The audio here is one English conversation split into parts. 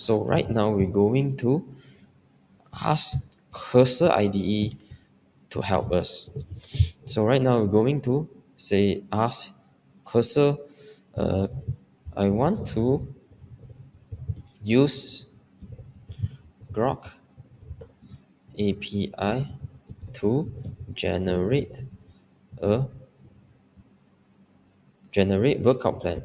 So right now we're going to ask Cursor IDE to help us. So right now we're going to say ask Cursor, uh, I want to use Groq API to a generate workout plan.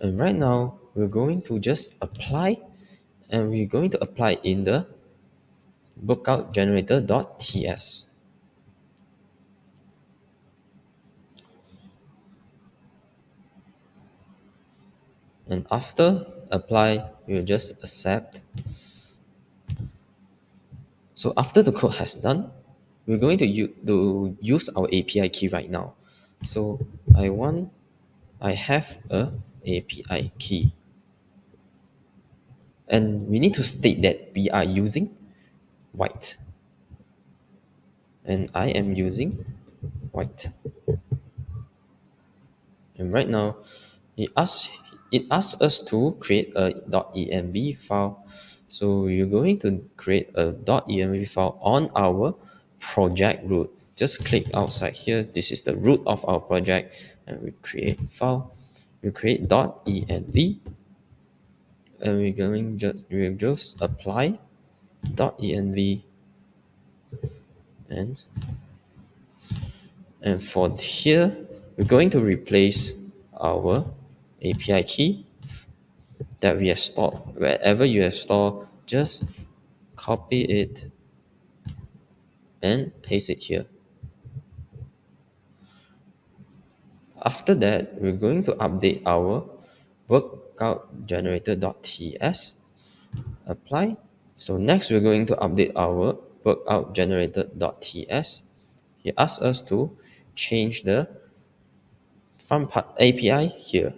And right now we're going to just apply, and we're going to apply in the workout generator.ts. And after apply, we'll just accept. So after the code has done, we're going to use our API key right now. So I have a API key. And we need to state that we are using white. And I am using white. And right now, it asks us to create a .env file. So we're going to create a .env file on our project root. Just click outside here. This is the root of our project, and we create file. We create .env, and we'll just apply .env, and for here we're going to replace our API key that we have stored. Wherever you have stored, just copy it and paste it here. After that, we're going to update our workout generator.ts. Apply. So next, we're going to update our workout generator.ts. He asks us to change the front part API here.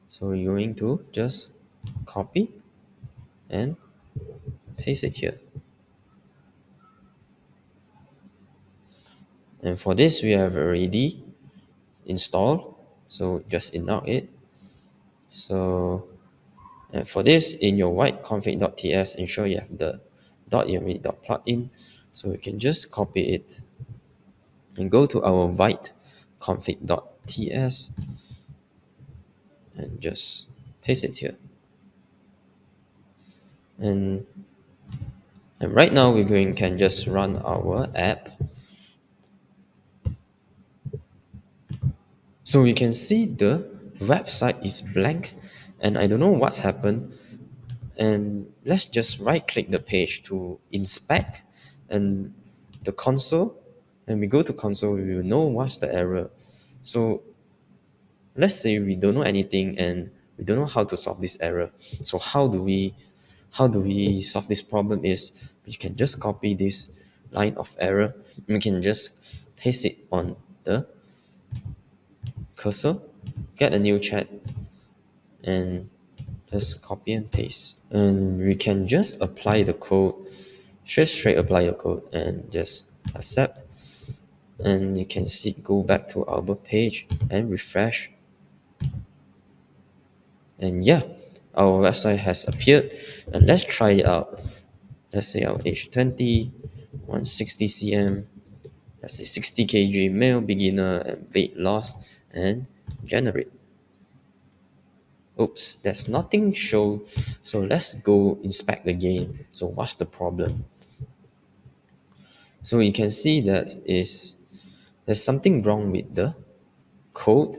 So we're going to just copy and paste it here. And for this, we have already installed. So just install it. So and for this, in your white config.ts, ensure you have the .env.plugin. So we can just copy it and go to our white config.ts and just paste it here. And right now can just run our app. So we can see the website is blank, and I don't know what's happened. And let's just right click the page to inspect and the console, and we go to console, we will know what's the error. So let's say we don't know anything and we don't know how to solve this error. So how do we solve this problem is we can just copy this line of error, and we can just paste it on the cursor, get a new chat, and just copy and paste. And we can just apply the code, straight apply the code and just accept. And you can see, go back to our page and refresh. And yeah, our website has appeared. And let's try it out. Let's say our age 20, 160 cm, let's say 60 kg, male, beginner, and weight loss, and generate. Oops, there's nothing show. So let's go inspect again. So what's the problem? So you can see that there's something wrong with the code,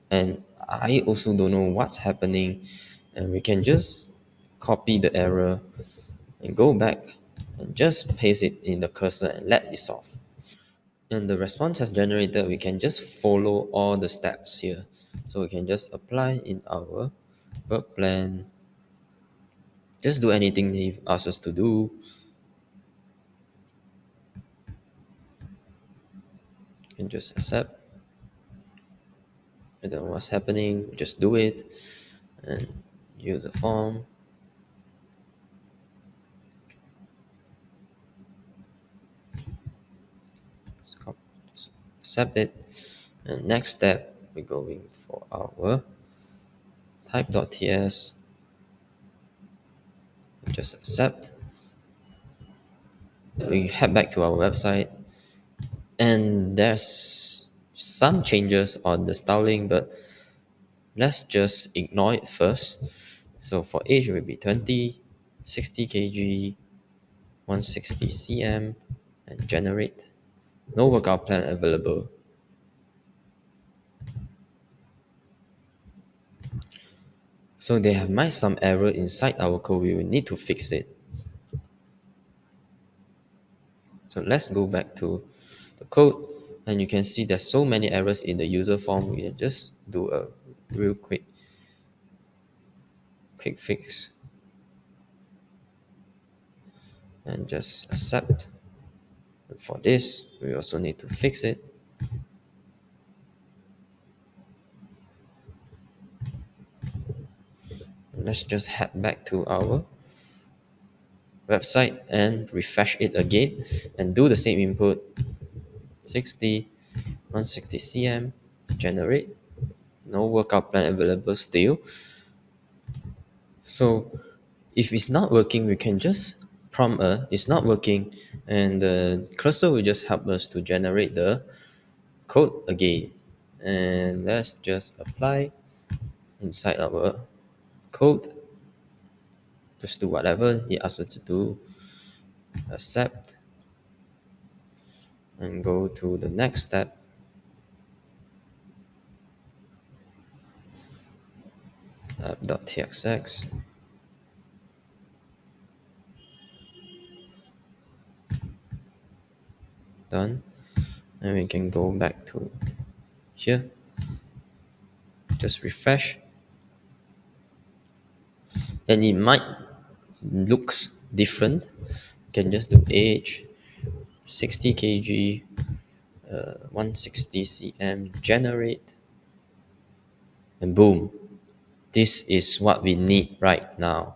and I also don't know what's happening. And we can just copy the error and go back and just paste it in the cursor and let it solve. And the response has generated. We can just follow all the steps here. So we can just apply in our work plan. Just do anything he asks us to do. You can just accept. I don't know what's happening. Just do it and use a form. Just accept it. And next step, we're going for our type.ts, just accept. We head back to our website, and there's some changes on the styling, but let's just ignore it first. So for age, it will be 20, 60 kg, 160 cm, and generate. No workout plan available. So they have made some error inside our code. We will need to fix it. So let's go back to the code, and you can see there's so many errors in the user form. We can just do a real quick fix and just accept. And for this, we also need to fix it. And let's just head back to our website and refresh it again and do the same input. 60, 160 cm, generate. No workout plan available still. So if it's not working, we can just prompt it's not working, and the cursor will just help us to generate the code again. And let's just apply inside our code. Just do whatever he asks us to do. Accept. And go to the next step. App.txx. Done. And we can go back to here. Just refresh. And it might looks different. You can just do age, 60 kg, 160 cm, generate, and boom. This is what we need right now.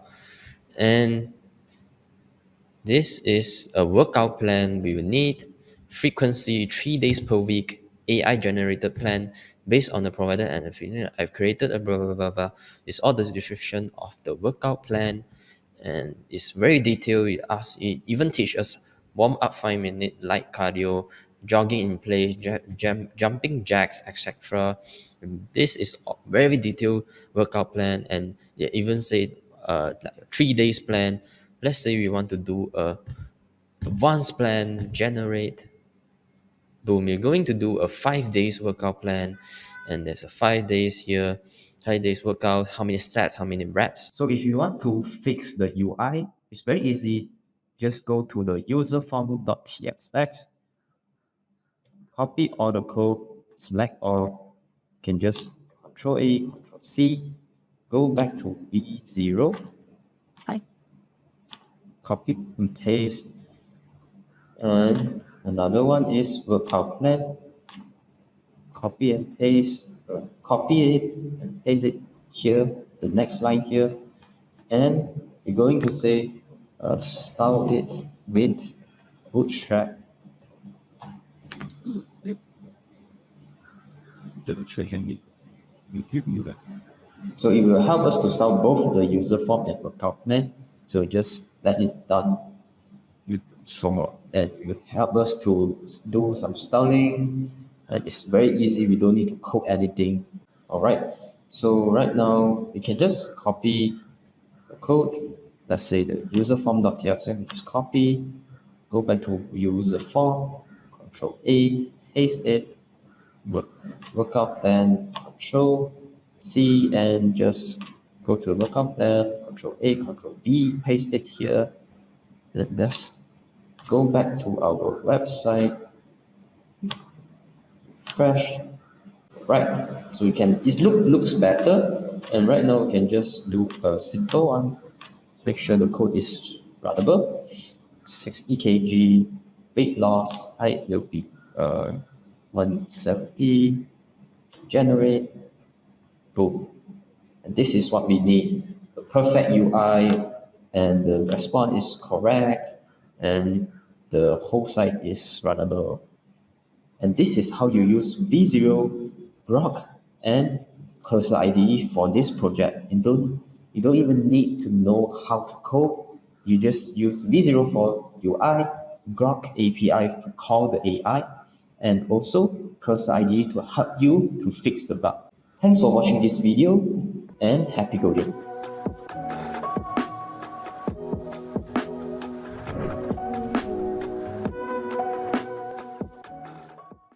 And this is a workout plan we will need. Frequency 3 days per week. AI generated plan based on the provider and affiliate. I've created a blah blah blah blah. It's all the description of the workout plan, and it's very detailed. It even teach us warm up 5 minute light cardio, jogging in place, jumping jacks, etc. This is a very detailed workout plan, and they even say like a 3 days plan. Let's say we want to do a advanced plan, generate. Boom, you're going to do a 5 days workout plan, and there's a 5 days here, 5 days workout, how many sets, how many reps. So if you want to fix the UI, it's very easy. Just go to the user form.txx, copy all the code, select all, you can just Control A, Control C, go back to V0, copy and paste. And another one is workout plan. Copy and paste, copy it and paste it here, the next line here. And we're going to say style it with bootstrap. So it will help us to style both the user form and workout plan. So just let it done. And it will help us to do some styling. And it's very easy. We don't need to code anything. All right. So right now we can just copy the code. Let's say the user form.txt. We just copy. Go back to user form. Control A. Paste it. Workout plan. Control C, and just go to workout plan. Control A. Control V. Paste it here. Let's go back to our website, refresh. Right, so we can, it looks better, and right now we can just do a simple one. Make sure the code is runnable. 60 kg, weight loss, height will be 170, generate, boom. And this is what we need, the perfect UI, and the response is correct, and the whole site is runnable. And this is how you use V0 Groq and cursor IDE for this project. And you don't even need to know how to code. You just use V0 for UI, Groq API to call the AI, and also cursor IDE to help you to fix the bug. Thanks for watching this video and happy coding.